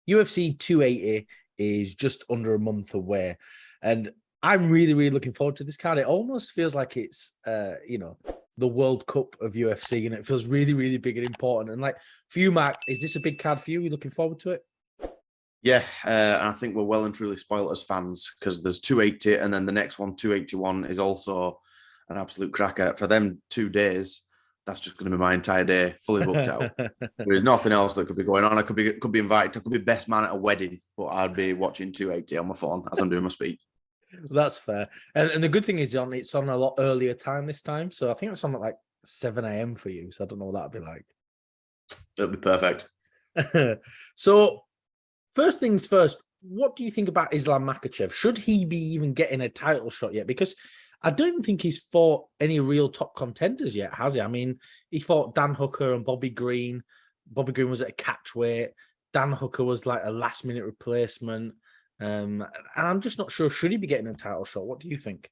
UFC 280 is just under a month away, and I'm really, really looking forward to this card. It almost feels like it's, the World Cup of UFC, and it feels really, really big and important. And like for you, Mark, is this a big card for you? Are you looking forward to it? Yeah, and I think we're well and truly spoiled as fans because there's 280, and then the next one, 281, is also an absolute cracker. For them 2 days, that's just going to be my entire day, fully booked out. There's nothing else that could be going on. I could be invited. I could be best man at a wedding, but I'd be watching 280 on my phone as I'm doing my speech. That's fair. And the good thing is it's on a lot earlier time this time. So I think it's on at like 7 a.m. for you. So I don't know what that'd be like. It'll be perfect. So first things first, what do you think about Islam Makhachev? Should he be even getting a title shot yet? Because I don't think he's fought any real top contenders yet, has he? I mean, he fought Dan Hooker and Bobby Green. Bobby Green was at a catch weight. Dan Hooker was like a last-minute replacement. And I'm just not sure, should he be getting a title shot? What do you think?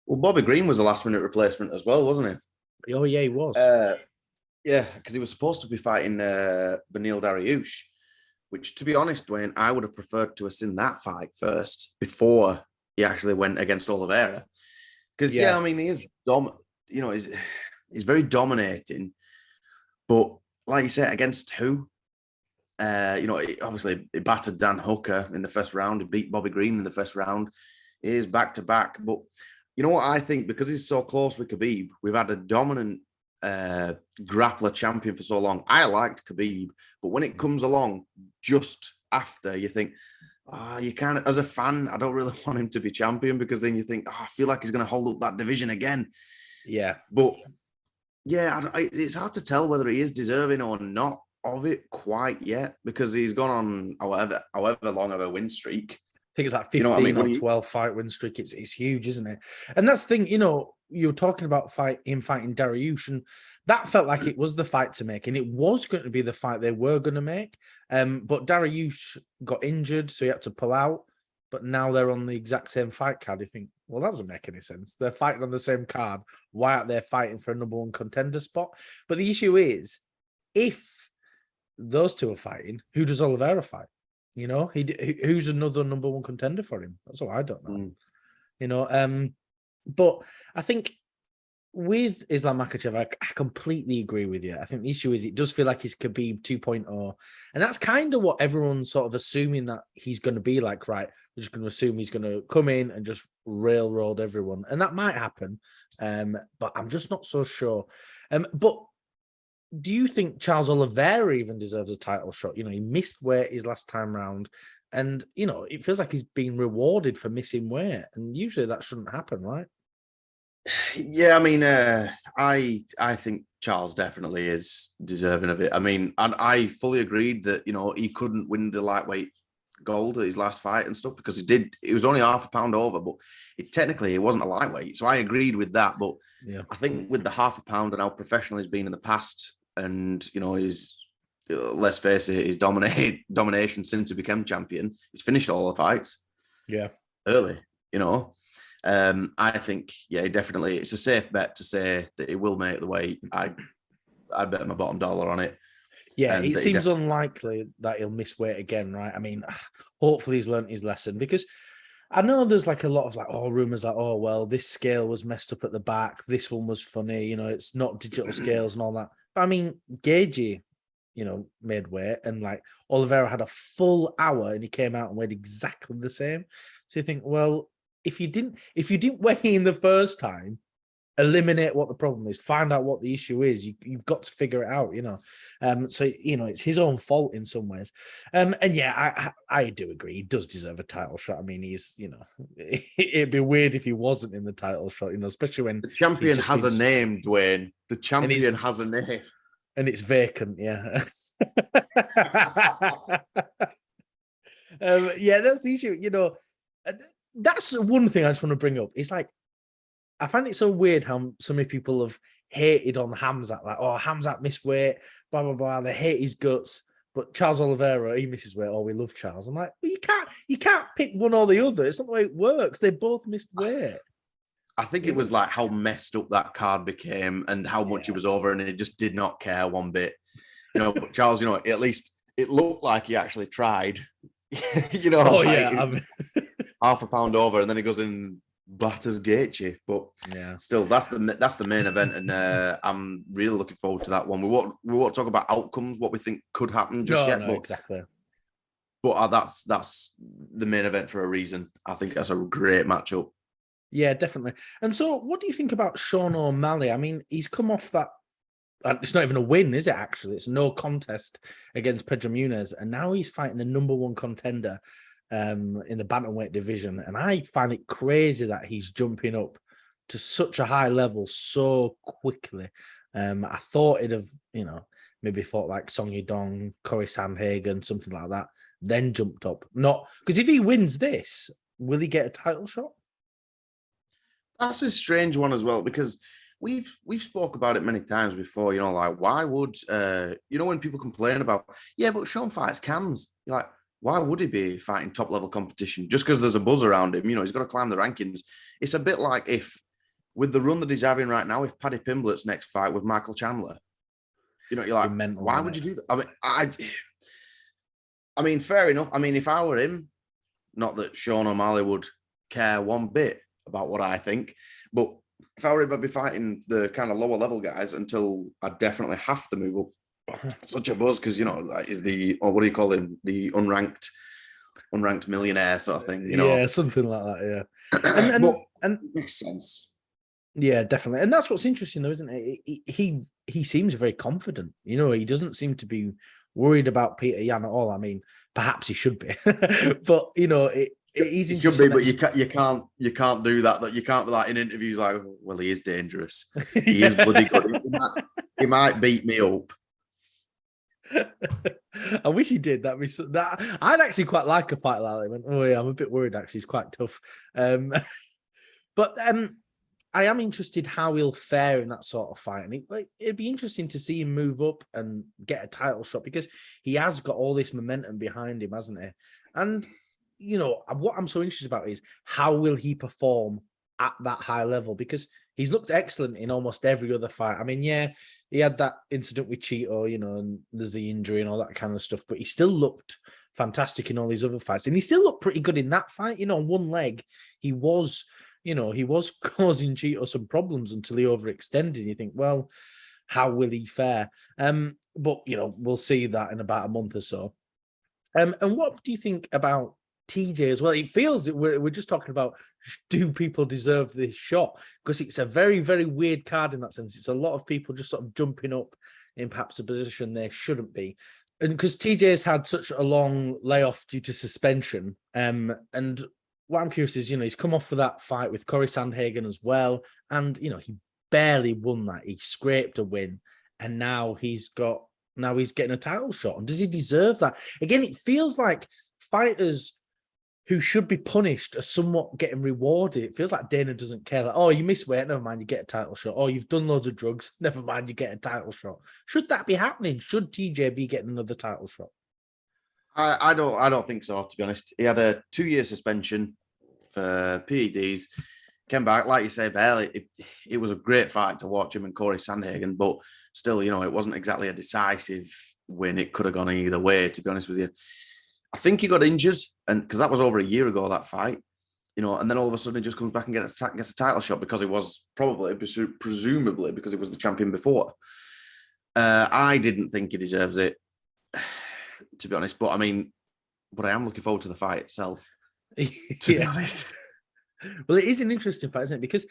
Well, Bobby Green was a last-minute replacement as well, wasn't he? Oh, yeah, he was. Yeah, because he was supposed to be fighting Beneil Dariush, which, to be honest, Dwayne, I would have preferred to have seen that fight first before he actually went against Oliveira. Because, I mean, he is he's very dominating. But like you said, against who? Obviously, he battered Dan Hooker in the first round. He beat Bobby Green in the first round. He is back-to-back. But you know what I think? Because he's so close with Khabib, we've had a dominant grappler champion for so long. I liked Khabib, but when it comes along just after, you think, you kind of, as a fan, I don't really want him to be champion because then you think, I feel like he's going to hold up that division again. Yeah. But yeah, it's hard to tell whether he is deserving or not of it quite yet because he's gone on however long of a win streak. I think it's like 15 or 12 fight win streak. It's huge, isn't it? And that's the thing, you were talking about him fighting Dariush, and that felt like it was the fight to make, and it was going to be the fight they were going to make. But Dariush got injured, so he had to pull out. But now they're on the exact same fight card. You think, well, that doesn't make any sense. They're fighting on the same card. Why aren't they fighting for a number one contender spot? But the issue is, if those two are fighting, who does Oliveira fight? Who's another number one contender for him? That's what I don't know. But I think with Islam Makhachev, I completely agree with you. I think the issue is it does feel like he's Khabib 2.0. And that's kind of what everyone's sort of assuming that he's going to be like, right? We're just going to assume he's going to come in and just railroad everyone. And that might happen. But I'm just not so sure. But do you think Charles Oliveira even deserves a title shot? He missed weight his last time round. And, it feels like he's being rewarded for missing weight. And usually that shouldn't happen, right? Yeah, I mean, I think Charles definitely is deserving of it. I mean, and I fully agreed that, he couldn't win the lightweight gold at his last fight and stuff because he was only half a pound over, but technically it wasn't a lightweight. So I agreed with that. But yeah, I think with the half a pound and how professional he's been in the past and, his, let's face it, his domination since he became champion, he's finished all the fights. Yeah. Early, I think, definitely, it's a safe bet to say that he will make the weight. I'd bet my bottom dollar on it. Yeah, it seems unlikely that he'll miss weight again, right? I mean, hopefully he's learned his lesson because I know there's like a lot of rumors like, oh, well, this scale was messed up at the back. This one was funny. It's not digital scales and all that. But I mean, Gagey, made weight and Oliveira had a full hour and he came out and weighed exactly the same. So you think, well, if you didn't weigh in the first time, eliminate what the problem is, find out what the issue is. You've got to figure it out, So it's his own fault in some ways. And yeah, I do agree. He does deserve a title shot. I mean, he's it'd be weird if he wasn't in the title shot, especially when the champion has a name, Dwayne. The champion has a name. And it's vacant, yeah. Yeah, that's the issue. That's one thing I just want to bring up. It's like, I find it so weird how so many people have hated on Hamzat, Hamzat missed weight, blah, blah, blah. They hate his guts. But Charles Oliveira, he misses weight. Oh, we love Charles. I'm like, well, you can't pick one or the other. It's not the way it works. They both missed weight. I think it was like how messed up that card became and how much it was over, and he just did not care one bit. But Charles, at least it looked like he actually tried. You know, Oh like yeah, half a pound over, and then he goes in batters Gaethje. But yeah, still, that's the main event, and I'm really looking forward to that one. We won't talk about outcomes, what we think could happen just no, yet, no, but exactly. that's the main event for a reason. I think that's a great matchup. Yeah, definitely. And so, what do you think about Sean O'Malley? I mean, he's come off that. It's not even a win, is it? Actually, it's no contest against Pedro Munez, and now he's fighting the number one contender in the bantamweight division. And I find it crazy that he's jumping up to such a high level so quickly. I thought it'd have, maybe fought like Song Yudong, Corey Sandhagen, something like that, then jumped up. Not because if he wins this, will he get a title shot? That's a strange one as well, because we've spoke about it many times before. You know, like why would when people complain about, yeah, but Sean fights cans. You're like, why would he be fighting top level competition just because there's a buzz around him? You know, he's got to climb the rankings. It's a bit like if with the run that he's having right now, if Paddy Pimblett's next fight with Michael Chandler, you're like, why would you do that? I mean, fair enough. I mean, if I were him, not that Sean O'Malley would care one bit about what I think, but if I were him, I'd be fighting the kind of lower level guys until I definitely have to move up. Such a buzz because that is what do you call him, the unranked millionaire sort of thing. Yeah, something like that. Yeah, and it makes sense. Yeah, definitely, and that's what's interesting, though, isn't it? He seems very confident. He doesn't seem to be worried about Peter Yan at all. I mean, perhaps he should be, but he's it should be, but you can't do that. That you can't be like in interviews like, well, he is dangerous. He is bloody good. He might beat me up. I wish he did. That I'd actually quite like a fight like that. Went, oh yeah, I'm a bit worried. Actually, he's quite tough. But I am interested how he'll fare in that sort of fight, and it'd be interesting to see him move up and get a title shot because he has got all this momentum behind him, hasn't he? And what I'm so interested about is how will he perform at that high level, because he's looked excellent in almost every other fight. I mean, yeah, he had that incident with Cheeto, and there's the injury and all that kind of stuff, but he still looked fantastic in all these other fights, and he still looked pretty good in that fight. On one leg, he was causing Cheeto some problems until he overextended. You think, well, how will he fare? But we'll see that in about a month or so. And what do you think about TJ as well? It feels that we're just talking about, do people deserve this shot? Because it's a very, very weird card in that sense. It's a lot of people just sort of jumping up in perhaps a position they shouldn't be. And because TJ's had such a long layoff due to suspension, and what I'm curious is, he's come off for that fight with Corey Sandhagen as well. And, he barely won that. He scraped a win. And now he's getting a title shot. And does he deserve that? Again, it feels like fighters who should be punished are somewhat getting rewarded. It feels like Dana doesn't care. Like, oh, you miss weight, never mind, you get a title shot. Oh, you've done loads of drugs, never mind, you get a title shot. Should that be happening? Should TJ be getting another title shot? I don't think so, to be honest. He had a 2-year suspension for PEDs. Came back, like you say, barely. It was a great fight to watch him and Corey Sandhagen, but still, it wasn't exactly a decisive win. It could have gone either way, to be honest with you. I think he got injured, and because that was over a year ago, that fight, and then all of a sudden he just comes back and gets a title shot because he was presumably because he was the champion before. I didn't think he deserves it, to be honest. But I am looking forward to the fight itself, to be honest. Well, it is an interesting fight, isn't it? Because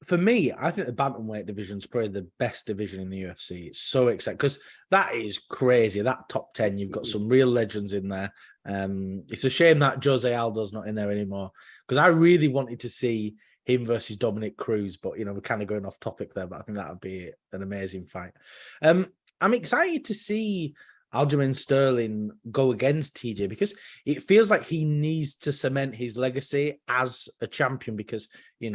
for me, I think the bantamweight division is probably the best division in the UFC. It's so exciting because that is crazy. That top 10, you've got some real legends in there. It's a shame that Jose Aldo's not in there anymore because I really wanted to see him versus Dominic Cruz, but we're kind of going off topic there. But I think that would be an amazing fight. I'm excited to see Aljamain Sterling go against TJ because it feels like he needs to cement his legacy as a champion because, he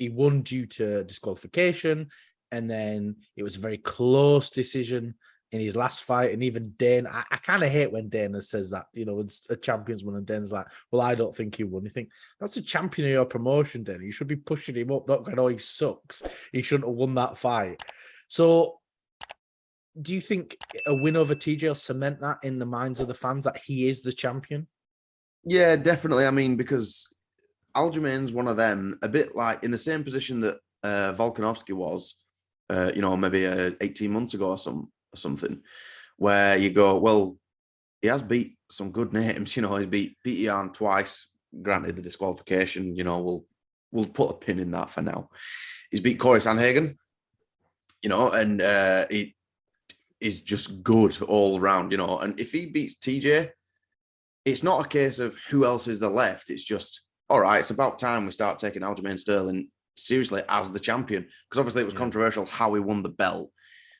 won due to disqualification and then it was a very close decision in his last fight. And even Dana, I kind of hate when Dana says that, it's a champion's won and Dana's like, well, I don't think he won. You think that's a champion of your promotion, Dana. You should be pushing him up, not going, oh, he sucks. He shouldn't have won that fight. So do you think a win over TJ will cement that in the minds of the fans that he is the champion? Yeah, definitely. I mean, because Aljamain's one of them, a bit like in the same position that Volkanovski was, maybe 18 months ago or something, where you go, well, he has beat some good names. He's beat Peter Yan twice. Granted, the disqualification, we'll put a pin in that for now. He's beat Corey Sandhagen, and he is just good all around, And if he beats TJ, it's not a case of who else is the left. It's just, all right, it's about time we start taking Aljamain Sterling seriously as the champion. Because obviously it was controversial how he won the belt.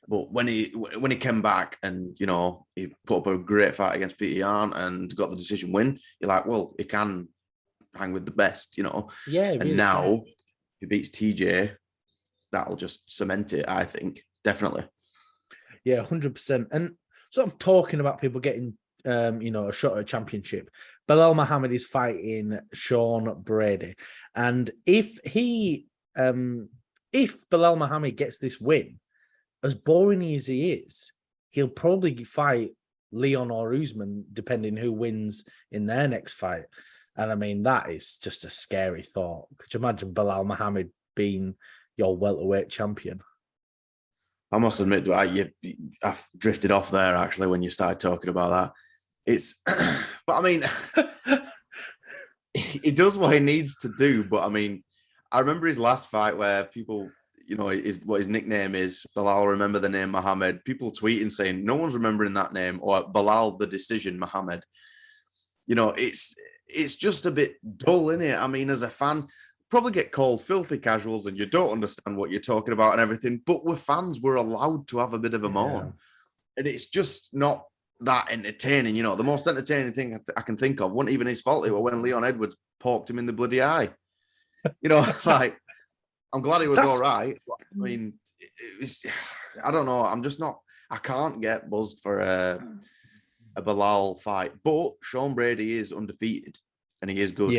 But when he came back and, he put up a great fight against Peter Yan and got the decision win, you're like, well, he can hang with the best, Yeah. And really now, can. if he beats TJ, that'll just cement it, I think. Definitely. Yeah, 100%. And sort of talking about people getting, a shot at a championship, Belal Muhammad is fighting Sean Brady. And if Belal Muhammad gets this win, as boring as he is, he'll probably fight Leon or Usman, depending who wins in their next fight. And I mean, that is just a scary thought. Could you imagine Belal Muhammad being your welterweight champion? I must admit, I've drifted off there actually when you started talking about that. But I mean, he does what he needs to do. But I mean, I remember his last fight where people, what his nickname is, Belal, remember the name Muhammad. People tweeting saying no one's remembering that name, or Belal the decision Muhammad. It's just a bit dull, isn't it? I mean, as a fan, probably get called filthy casuals and you don't understand what you're talking about and everything, but we're fans, we're allowed to have a bit of a moan. And it's just not that entertaining. The most entertaining thing I can think of wasn't even his fault. It was when Leon Edwards poked him in the bloody eye. Like, I'm glad he was all right. I mean, it was, I don't know. I'm just not, I can't get buzzed for a Belal fight, but Sean Brady is undefeated and he is good.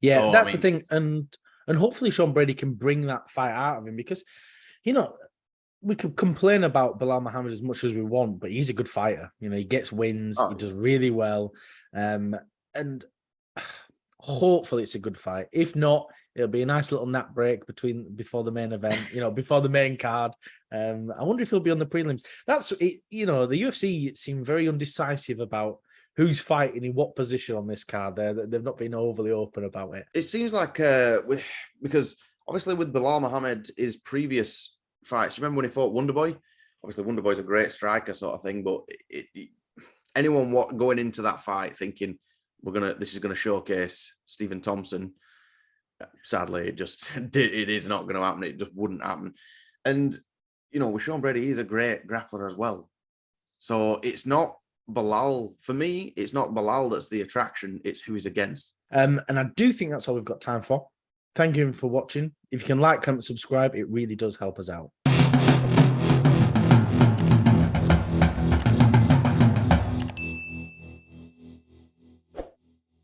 Yeah, so, that's the thing. And hopefully Sean Brady can bring that fight out of him because, we could complain about Belal Muhammad as much as we want, but he's a good fighter. He gets wins. He does really well. And hopefully it's a good fight. If not, it'll be a nice little nap break before the main event, before the main card. I wonder if he'll be on the prelims. That's it. The UFC seem very undecisive about who's fighting in what position on this card. They've not been overly open about it. It seems like because obviously with Belal Muhammad, his previous fights, you remember when he fought Wonderboy? Obviously Wonderboy's a great striker sort of thing, but anyone going into that fight thinking this is gonna showcase Stephen Thompson, sadly it is not going to happen. It just wouldn't happen. And with Sean Brady, he's a great grappler as well. So it's not Belal, for me, it's not Belal that's the attraction, it's who he's against. And I do think that's all we've got time for. Thank you for watching. If you can like, comment, subscribe, it really does help us out.